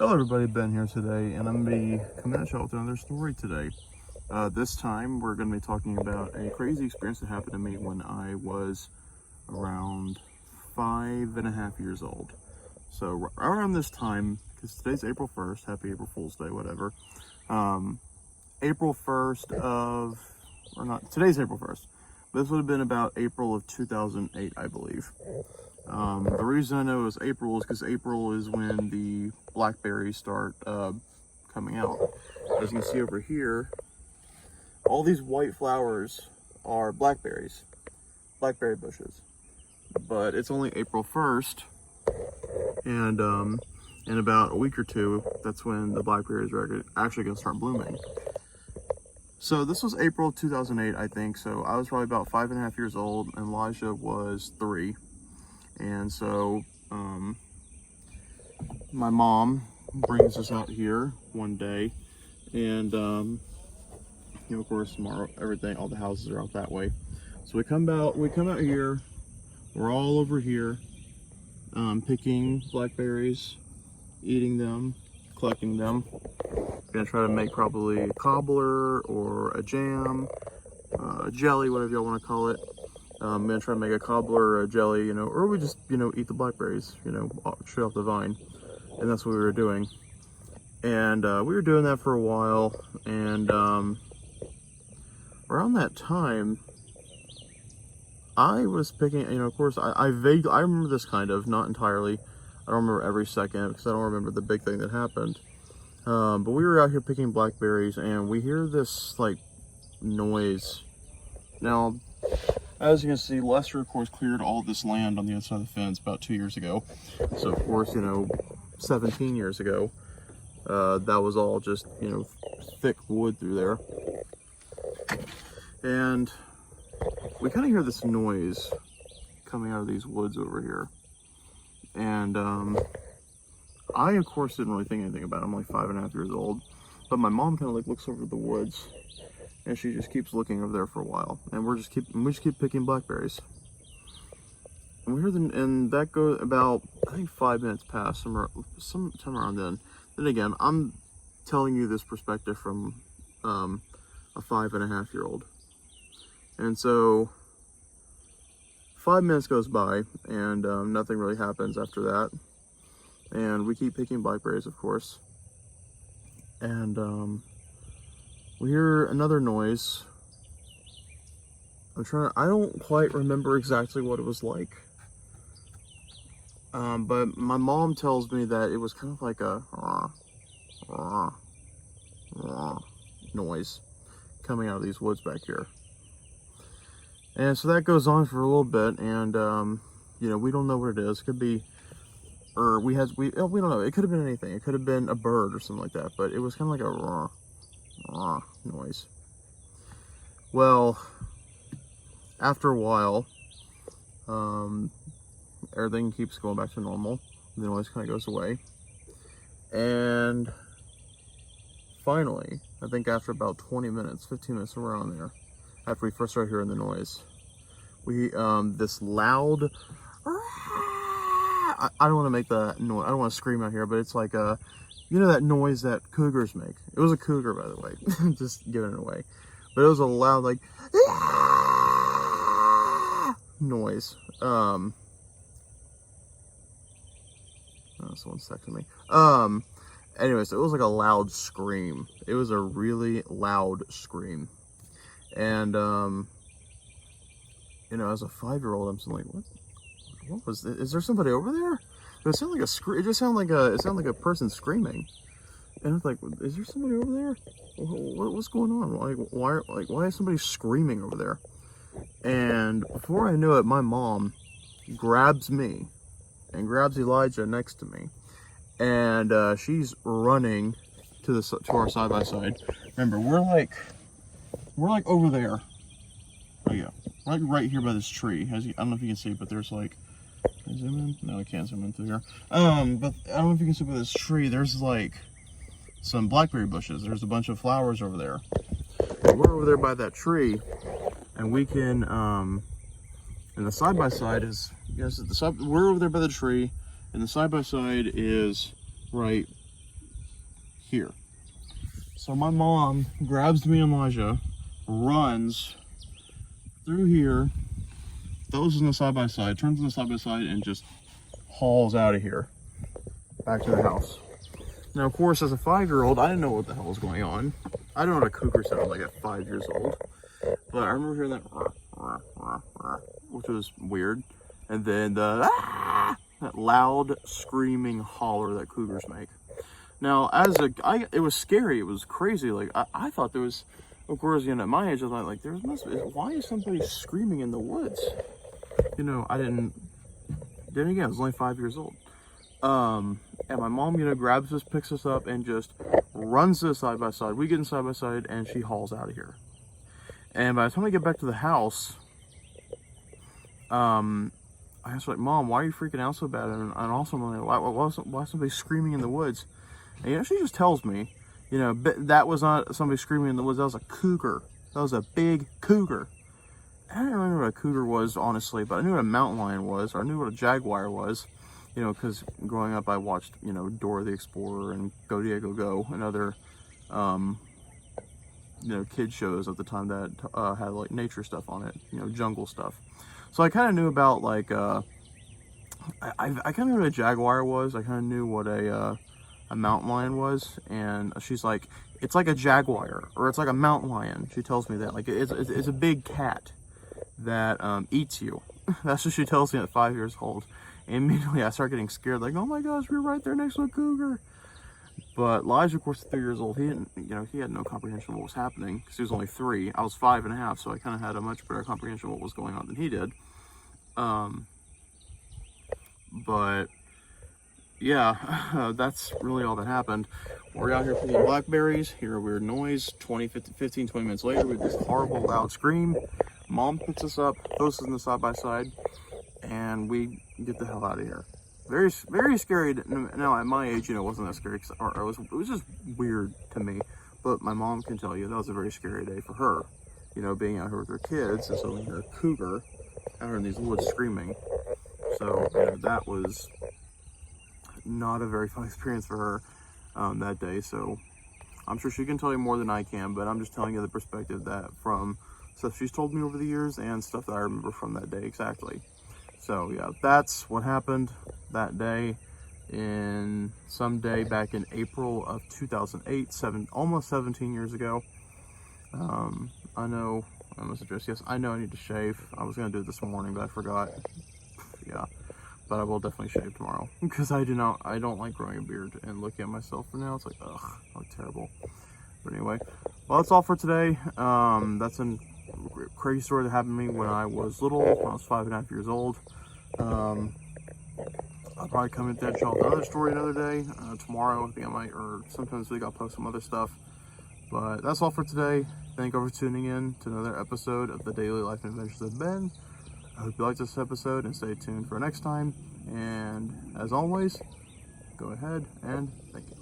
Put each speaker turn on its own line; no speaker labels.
Hello everybody, Ben here today, and I'm going to be coming at y'all with another story today. This time we're going to be talking about a crazy experience that happened to me when I was around 5.5 years old. So around this time, because today's April 1st, happy April Fool's Day, whatever. April 1st of, or not, today's April 1st. This would have been about April of 2008, I believe. The reason I know it was April is because April is when the blackberries start coming out. As you can see over here, all these white flowers are blackberries, blackberry bushes. But it's only April 1st, and in about a week or two, that's when the blackberries are actually going to start blooming. So this was April 2008, I think. So I was probably about 5.5 years old, and Elijah was 3. And so my mom brings us out here one day, and you know, of course, tomorrow everything, all the houses are out that way. So we come out here. We're all over here, picking blackberries, eating them, collecting them. Gonna try to make probably a cobbler or a jam, a jelly, whatever y'all want to call it. I'm gonna try to make a cobbler or a jelly, you know, or we just, you know, eat the blackberries, you know, straight off the vine. And that's what we were doing. And we were doing that for a while. And around that time, I was picking, you know, of course, I remember this kind of, not entirely. I don't remember every second because I don't remember the big thing that happened. But we were out here picking blackberries, and we hear this, like, noise. Now, as you can see, Lester, of course, cleared all this land on the other side of the fence about 2 years ago. So, of course, you know, 17 years ago, that was all just, you know, thick wood through there. And we kind of hear this noise coming out of these woods over here. And I, of course, didn't really think anything about it. I'm like 5.5 years old. But my mom kind of like looks over the woods, and she just keeps looking over there for a while. And we just keep picking blackberries. And we hear them, and that goes about, I think, 5 minutes past, sometime around then. Then again, I'm telling you this perspective from a 5.5-year-old. And so 5 minutes goes by, and nothing really happens after that. And we keep picking blackberries, of course. And we hear another noise. I don't quite remember exactly what it was like. But my mom tells me that it was kind of like a noise coming out of these woods back here. And so that goes on for a little bit, and you know, we don't know what it is. It could be, or we don't know. It could have been anything. It could have been a bird or something like that. But it was kind of like a noise. Well, after a while, everything keeps going back to normal. The noise kind of goes away, and finally, I think after about 20 minutes, 15 minutes, around there, after we first started hearing the noise, we this loud, I don't want to make that noise, I don't want to scream out here, but it's like a, you know, that noise that cougars make. It was a cougar, by the way, just giving it away. But it was a loud, like, noise. Oh, someone's texting me. Anyways, it was like a loud scream. It was a really loud scream. And, you know, as a 5-year-old, I'm still like, what was this? Is there somebody over there? It sounded like a scream. It just sounded like a person screaming. And it's like, is there somebody over there? What's going on? Why is somebody screaming over there? And before I knew it, my mom grabs me and grabs Elijah next to me, and she's running to our side by side. Remember, we're like over there. Oh yeah, like right here by this tree. I don't know if you can see, but there's like, can I zoom in? No, I can't zoom in through here. But I don't know if you can see by this tree. There's like some blackberry bushes. There's a bunch of flowers over there. And we're over there by that tree, and we can and the side by side is, yes, we're over there by the tree, and the side by side is right here. So my mom grabs me and Elijah, runs through here, throws in the side-by-side, turns in the side-by-side, and just hauls out of here, back to the house. Now, of course, as a 5-year-old, I didn't know what the hell was going on. I don't know what a cougar sounded like at 5 years old, but I remember hearing that, which was weird. And then that loud screaming holler that cougars make. Now, it was scary. It was crazy. Like I thought there was, of course, at my age, I was like, why is somebody screaming in the woods? I didn't. Then again, I was only 5 years old. And my mom, grabs us, picks us up, and just runs to the side by side. We get in side by side, and she hauls out of here. And by the time we get back to the house, I was like, Mom, why are you freaking out so bad? And also, I'm like, why is somebody screaming in the woods? And she just tells me, that was not somebody screaming in the woods. That was a cougar. That was a big cougar. I didn't really know what a cougar was, honestly, but I knew what a mountain lion was, or I knew what a jaguar was, because growing up I watched, Dora the Explorer and Go Diego Go and other, kid shows at the time that had like nature stuff on it, jungle stuff. So I kind of knew about like, I kind of knew what a jaguar was. I kind of knew what a mountain lion was, and she's like, it's like a jaguar, or it's like a mountain lion. She tells me that, like, it's a big cat that eats you. That's what she tells me at 5 years old. And immediately I start getting scared, like, oh my gosh, we're right there next to a cougar. But Elijah, of course, at 3 years old, he didn't, he had no comprehension of what was happening, because he was only 3. I was 5.5, so I kind of had a much better comprehension of what was going on than he did. But yeah, that's really all that happened. We're out here picking blackberries, hear a weird noise. 15, 20 minutes later, with this horrible loud scream. Mom picks us up, throws us in the side-by-side, and we get the hell out of here. Very, very scary. Now, at my age, it wasn't that scary, it was just weird to me. But my mom can tell you that was a very scary day for her. Being out here with her kids, and suddenly a cougar out here in these woods screaming. So, that was not a very fun experience for her that day. So, I'm sure she can tell you more than I can, but I'm just telling you the perspective that from stuff she's told me over the years and stuff that I remember from that day exactly. So, yeah, that's what happened that day in some day back in April of 2008, almost 17 years ago. I know, I must address, yes, I know I need to shave. I was going to do it this morning, but I forgot. Yeah, but I will definitely shave tomorrow, because I don't like growing a beard, and looking at myself for now, it's like, ugh, I look terrible. But anyway, well, that's all for today. That's a crazy story that happened to me when I was little, when I was 5.5 years old. I'll probably come in there and tell another story another day. Tomorrow, I think I might, or sometimes we got post some other stuff. But that's all for today. Thank you for tuning in to another episode of the Daily Life and Adventures of Ben. I hope you liked this episode, and stay tuned for next time. And as always, go ahead and thank you.